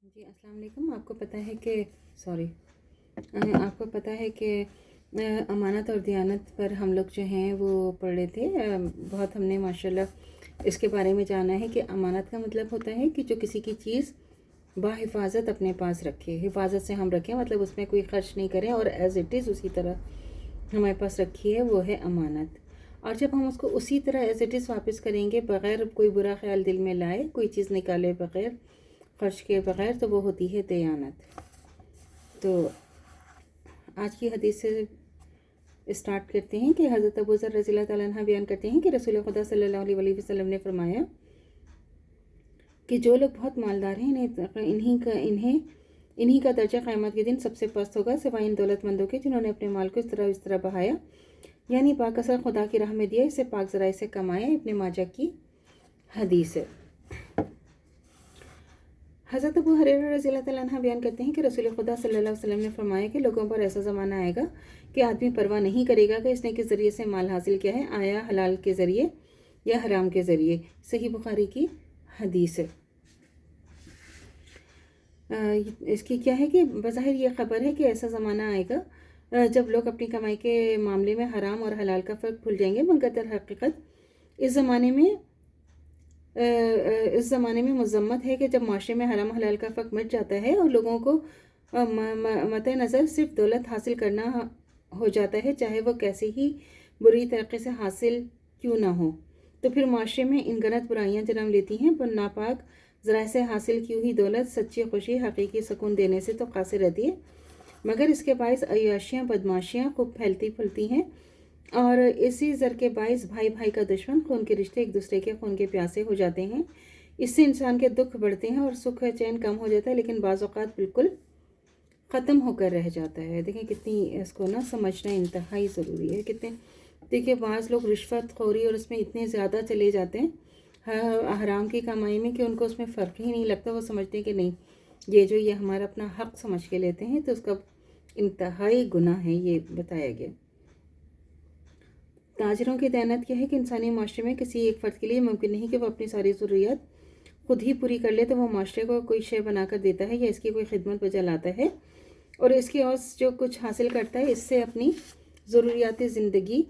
جی السلام علیکم۔ آپ کو پتہ ہے کہ امانت اور دیانت پر ہم لوگ جو ہیں وہ پڑھ رہے تھے۔ بہت ہم نے ماشاءاللہ اس کے بارے میں جانا ہے کہ امانت کا مطلب ہوتا ہے کہ جو کسی کی چیز بحفاظت اپنے پاس رکھے، حفاظت سے ہم رکھیں، مطلب اس میں کوئی خرچ نہیں کریں اور ایز اٹ از اسی طرح ہمارے پاس رکھی ہے، وہ ہے امانت۔ اور جب ہم اس کو اسی طرح ایز اٹ از واپس کریں گے، بغیر کوئی برا خیال دل میں لائے، کوئی چیز نکالے بغیر، خرچ کے بغیر، تو وہ ہوتی ہے دیانت۔ تو آج کی حدیث سے اسٹارٹ کرتے ہیں کہ حضرت ابو ذر رضی اللہ تعالیٰ عنہ بیان کرتے ہیں کہ رسول خدا صلی اللہ علیہ وسلم نے فرمایا کہ جو لوگ بہت مالدار ہیں انہی کا درجہ قیامت کے دن سب سے پست ہوگا، سوائے ان دولت مندوں کے جنہوں نے اپنے مال کو اس طرح بہایا، یعنی پاک اثر خدا کی راہ میں دیا، اسے پاک ذرائع سے کمایا۔ ابن ماجہ کی حدیث ہے۔ حضرت ابو ہریرہ رضی اللہ تعالیٰ عنہ بیان کرتے ہیں کہ رسول خدا صلی اللہ علیہ وسلم نے فرمایا کہ لوگوں پر ایسا زمانہ آئے گا کہ آدمی پرواہ نہیں کرے گا کہ اس نے کس ذریعے سے مال حاصل کیا ہے، آیا حلال کے ذریعے یا حرام کے ذریعے۔ صحیح بخاری کی حدیث ہے۔ اس کی کیا ہے کہ بظاہر یہ خبر ہے کہ ایسا زمانہ آئے گا جب لوگ اپنی کمائی کے معاملے میں حرام اور حلال کا فرق بھول جائیں گے، مگر در حقیقت اس زمانے میں مذمت ہے کہ جب معاشرے میں حرام حلال کا فرق مٹ جاتا ہے اور لوگوں کو مد نظر صرف دولت حاصل کرنا ہو جاتا ہے، چاہے وہ کیسے ہی بری طریقے سے حاصل کیوں نہ ہو، تو پھر معاشرے میں ان گنت برائیاں جنم لیتی ہیں۔ پر ناپاک ذرائع سے حاصل کی ہوئی دولت سچی خوشی، حقیقی سکون دینے سے تو قاصر رہتی ہے، مگر اس کے باعث عیاشیاں، بدماشیاں خوب پھیلتی پھولتی ہیں، اور اسی زر کے باعث بھائی بھائی کا دشمن، خون کے رشتے ایک دوسرے کے خون کے پیاسے ہو جاتے ہیں۔ اس سے انسان کے دکھ بڑھتے ہیں اور سکھ چین کم ہو جاتا ہے، لیکن بعض اوقات بالکل ختم ہو کر رہ جاتا ہے۔ دیکھیں کتنی اس کو سمجھنا انتہائی ضروری ہے۔ دیکھیں بعض لوگ رشوت خوری اور اس میں اتنے زیادہ چلے جاتے ہیں حرام کی کمائی میں کہ ان کو اس میں فرق ہی نہیں لگتا۔ وہ سمجھتے ہیں کہ نہیں، یہ ہمارا اپنا حق سمجھ کے لیتے ہیں، تو اس کا انتہائی گناہ ہے، یہ بتایا گیا۔ تاجروں کی دیانت کیا ہے کہ انسانی معاشرے میں کسی ایک فرد کے لیے ممکن نہیں کہ وہ اپنی ساری ضروریات خود ہی پوری کر لے، تو وہ معاشرے کو کوئی شے بنا کر دیتا ہے یا اس کی کوئی خدمت بجا لاتا ہے، اور اس کی عوض جو کچھ حاصل کرتا ہے اس سے اپنی ضروریات زندگی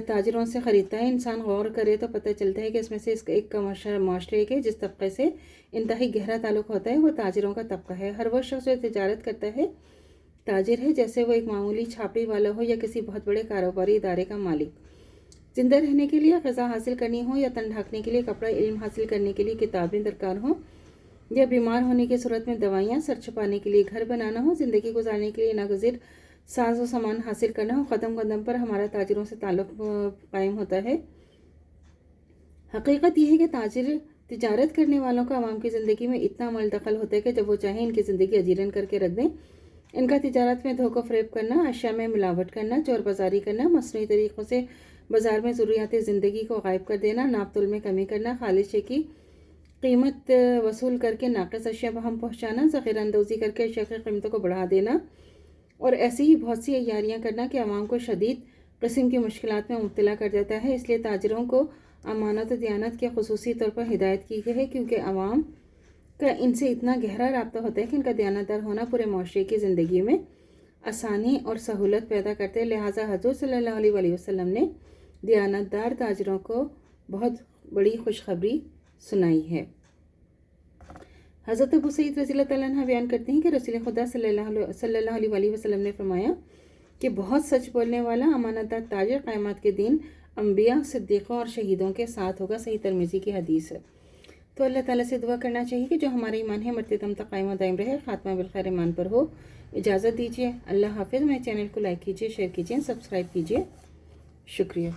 تاجروں سے خریدتا ہے۔ انسان غور کرے تو پتہ چلتا ہے کہ اس میں سے ایک معاشرے کے جس طبقے سے انتہائی گہرا تعلق ہوتا ہے وہ تاجروں کا طبقہ ہے۔ ہر وہ شخص جو تجارت کرتا ہے تاجر ہے، جیسے وہ ایک معمولی چھاپڑی والا ہو یا کسی بہت بڑے کاروباری ادارے کا مالک۔ زندہ رہنے کے لیے غذا حاصل کرنی ہو یا تن ڈھانکنے کے لیے کپڑا، علم حاصل کرنے کے لیے کتابیں درکار ہوں، یا بیمار ہونے کی صورت میں دوائیاں، سر چھپانے کے لیے گھر بنانا ہو، زندگی گزارنے کے لیے ناگزیر ساز و سامان حاصل کرنا ہو، قدم قدم پر ہمارا تاجروں سے تعلق قائم ہوتا ہے۔ حقیقت یہ ہے کہ تجارت کرنے والوں کا عوام کی زندگی میں اتنا عمل دخل ہوتا ہے کہ جب وہ چاہیں ان کی زندگی اجیرن کر کے رکھ دیں۔ ان کا تجارت میں دھوکہ فریب کرنا، اشیاء میں ملاوٹ کرنا، چور بازاری کرنا، مصنوعی طریقوں سے بازار میں ضروریات زندگی کو غائب کر دینا، ناپ تول میں کمی کرنا، خالص شے کی قیمت وصول کر کے ناقص اشیاء بہم پہنچانا، ذخیرہ اندوزی کر کے اشیاء کی قیمتوں کو بڑھا دینا، اور ایسی ہی بہت سی عیاریاں کرنا کہ عوام کو شدید قسم کی مشکلات میں مبتلا کر دیتا ہے۔ اس لیے تاجروں کو امانت و دیانت کے خصوصی طور پر ہدایت کی گئی ہے، کیونکہ عوام کا ان سے اتنا گہرا رابطہ ہوتا ہے کہ ان کا دیانتدار ہونا پورے معاشرے کی زندگی میں آسانی اور سہولت پیدا کرتے ہیں۔ لہٰذا حضور صلی اللہ علیہ وسلم نے دیانتدار تاجروں کو بہت بڑی خوشخبری سنائی ہے۔ حضرت ابو سعید رضی اللہ تعالیٰ عنہ بیان کرتے ہیں کہ رسول خدا صلی اللہ علیہ وسلم نے فرمایا کہ بہت سچ بولنے والا امانت دار تاجر قیامت کے دن انبیاء، صدیقوں اور شہیدوں کے ساتھ ہوگا۔ صحیح ترمذی کی حدیث ہے۔ تو اللہ تعالیٰ سے دعا کرنا چاہیے کہ جو ہمارا ایمان ہے مرتے دم تک قائم و دائم رہے، خاتمہ بالخیر ایمان پر ہو۔ اجازت دیجیے، اللہ حافظ۔ میرے چینل کو لائک کیجیے، شیئر کیجیے، سبسکرائب کیجیے۔ شکریہ۔